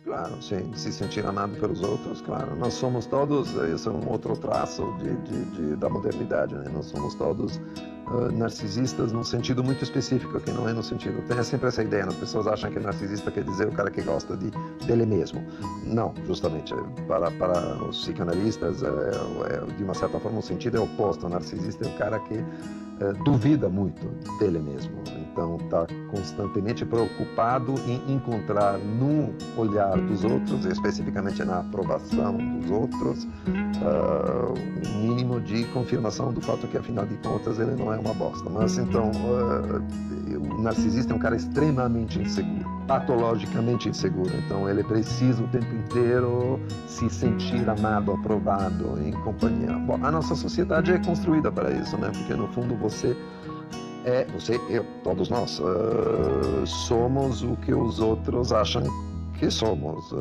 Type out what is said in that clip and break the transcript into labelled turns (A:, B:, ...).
A: Claro, sim, se sentir amado pelos outros, claro. Nós somos todos, esse é um outro traço da modernidade, né? Nós somos todos narcisistas num sentido muito específico, que não é no sentido... Tem sempre essa ideia, as pessoas acham que narcisista quer dizer o cara que gosta dele mesmo. Não, justamente, para os psicanalistas, de uma certa forma, o sentido é oposto. O narcisista é o cara que duvida muito dele mesmo. Então, está constantemente preocupado em encontrar no olhar dos outros, especificamente na aprovação dos outros, um mínimo de confirmação do fato que, afinal de contas, ele não é uma bosta. Mas, então, o narcisista é um cara extremamente inseguro, patologicamente inseguro. Então, ele precisa o tempo inteiro se sentir amado, aprovado, em companhia. Bom, a nossa sociedade é construída para isso, né? Porque, no fundo, você, eu, todos nós, somos o que os outros acham que somos.